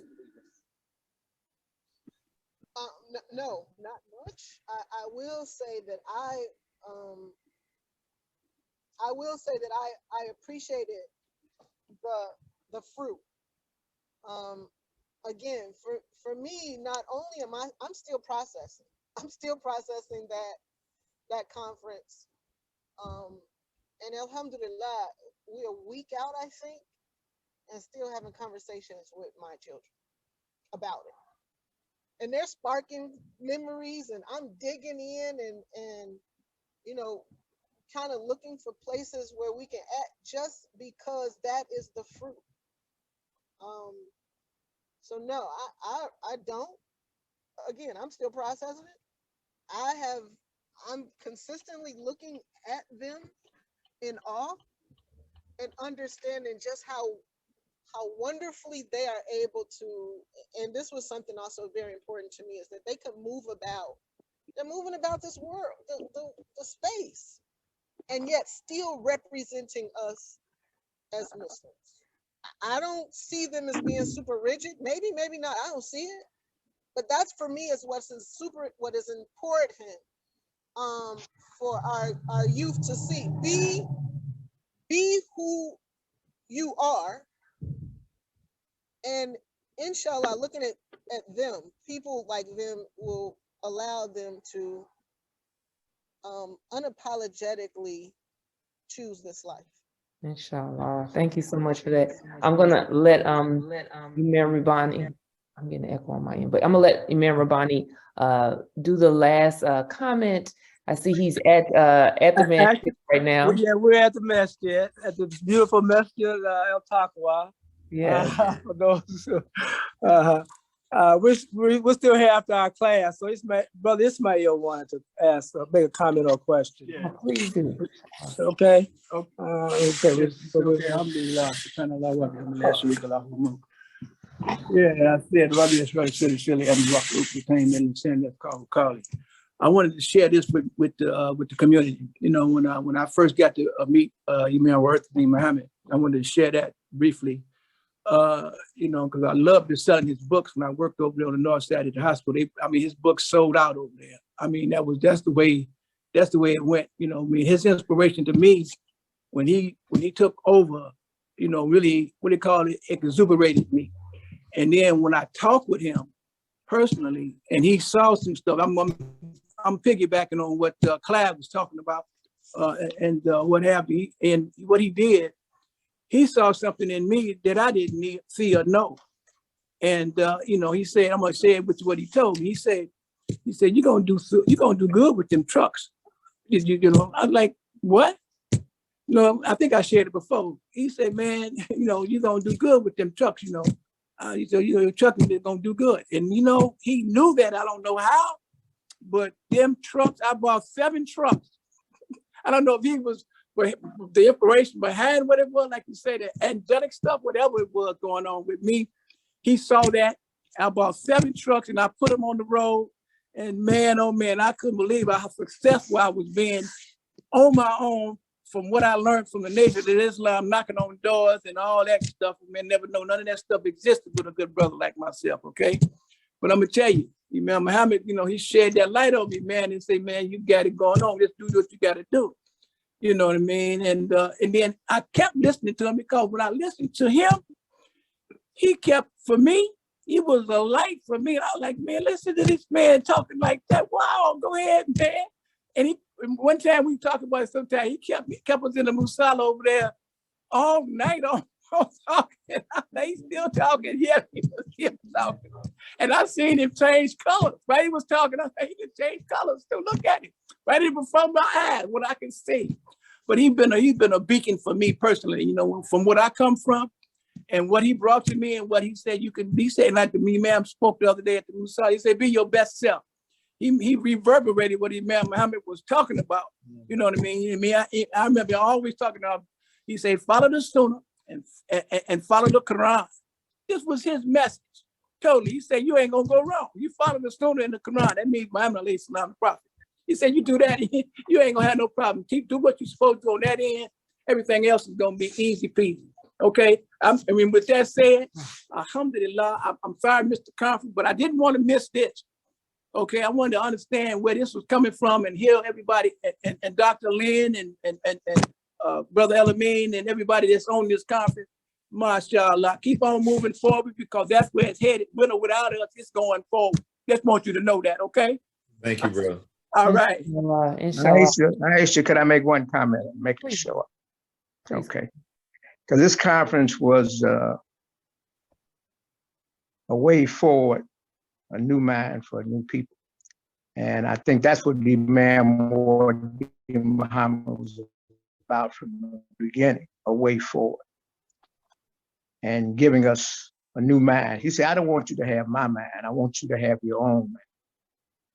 No, not much. I will say that I appreciated the fruit. Again, for me, not only I'm still processing. I'm still processing that conference. And alhamdulillah, we're a week out, I think, and still having conversations with my children about it. And they're sparking memories, and I'm digging in and kind of looking for places where we can act, just because that is the fruit. So no, I don't. Again, I'm still processing it. I'm consistently looking at them in awe and understanding just how wonderfully they are able to, and this was something also very important to me, is that they could move about. They're moving about this world, the space, and yet still representing us as Muslims. I don't see them as being super rigid. Maybe not. I don't see it. But that's, for me, is what is important for our youth to see. Be who you are. And inshallah, looking at them, people like them will allow them to unapologetically choose this life. Inshallah. Thank you so much for that. I'm gonna let Imam Rabbani, I'm getting an echo on my end, but I'm gonna let Imam Rabbani do the last comment. I see he's at the masjid right now. Yeah, we're at the masjid, at the beautiful masjid El-Taqwa. Yeah. For those, we're still here after our class, so Brother Ismail wanted to make a comment or question. Yeah. Oh, please do. Okay. Yeah, I said, Rabbi Israel Silly and Rock came in and said that Kali. I wanted to share this with the community. When I first got to meet Imam Muhammad, I wanted to share that briefly. Because I loved to selling his books when I worked over there on the north side at the hospital. His books sold out over there. That's the way it went. His inspiration to me when he took over, really, what they call it, exuberated me. And then when I talked with him personally, and he saw some stuff, I'm piggybacking on what Clyde was talking about, and what have you. And what he did, he saw something in me that I didn't see or know. And he said, I'm gonna say it with what he told me. He said, you're gonna do good with them trucks. I was like, what? I think I shared it before. He said, man, you're gonna do good with them trucks, he said, your trucking is gonna do good. And he knew that. I don't know how, but them trucks, I bought 7 trucks. I don't know if he was the inspiration behind what it was, like you say, the angelic stuff, whatever it was going on with me. He saw that. I bought 7 trucks and I put them on the road. And man, oh man, I couldn't believe how successful I was being on my own from what I learned from the Nation of Islam, knocking on doors and all that stuff. Man, never know none of that stuff existed with a good brother like myself, okay? But I'm gonna tell you, Imam Muhammad, he shed that light on me, man, and say, man, you got it going on. Just do what you gotta do. You know what I mean? And then I kept listening to him, because when I listened to him, he kept, for me, he was a light for me. And I was like, man, listen to this man talking like that. Wow, go ahead, man. And one time we talked about it sometime, he kept us in the Musala over there all night on talking. He's still talking. Yeah, he was still talking. And I seen him change colors. Right, he was talking. I said, he can change colors too. Look at him. Right in front of my eyes, what I can see. But he's been a beacon for me personally. You know, from what I come from, and what he brought to me, and what he said you can be. Saying like the Imam spoke the other day at the Musala. He said, "Be your best self." He reverberated what Imam Muhammad was talking about. You know what I mean? I remember always talking about. He said, "Follow the Sunnah and follow the Quran." This was his message. Totally. He said, "You ain't gonna go wrong. You follow the Sunnah and the Quran." That means Muhammad alayhi salam, the prophet. He said, "You do that, you ain't gonna have no problem. Do what you're supposed to on that end. Everything else is gonna be easy peasy." Okay. With that said, alhamdulillah, I'm sorry, Mr. Conference, but I didn't want to miss this. Okay, I wanted to understand where this was coming from and hear everybody and Dr. Lynn and Brother El-Amin and everybody that's on this conference. MashaAllah, keep on moving forward because that's where it's headed. With or without us, it's going forward. Just want you to know that, okay? Thank you, bro. All right. Aisha, could I make one comment? Make it short. Okay. Because this conference was a way forward, a new mind for new people. And I think that's what the Imam Muhammad was about from the beginning, a way forward. And giving us a new mind. He said, "I don't want you to have my mind. I want you to have your own mind."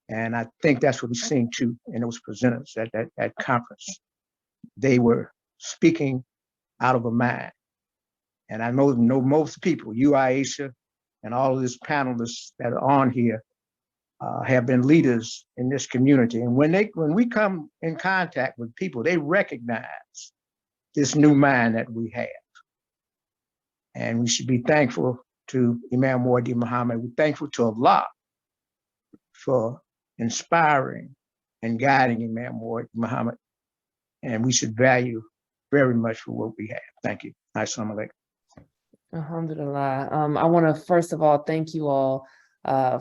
And I think that's what we've seen too in those presenters at that conference. They were speaking out of a mind. And I know most people, you, Aisha, and all of these panelists that are on here have been leaders in this community. And when we come in contact with people, they recognize this new mind that we have. And we should be thankful to Imam Muhammad. We're thankful to Allah for inspiring and guiding Imam Muhammad. And we should value very much for what we have. Thank you. Assalamu alaikum. Alhamdulillah. I want to first of all thank you all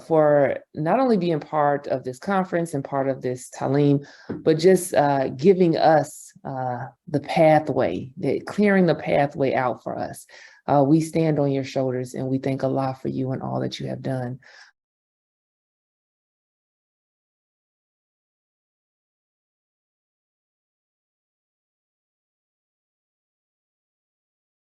for not only being part of this conference and part of this Taleem, but just giving us the pathway, clearing the pathway out for us. We stand on your shoulders and we thank Allah for you and all that you have done.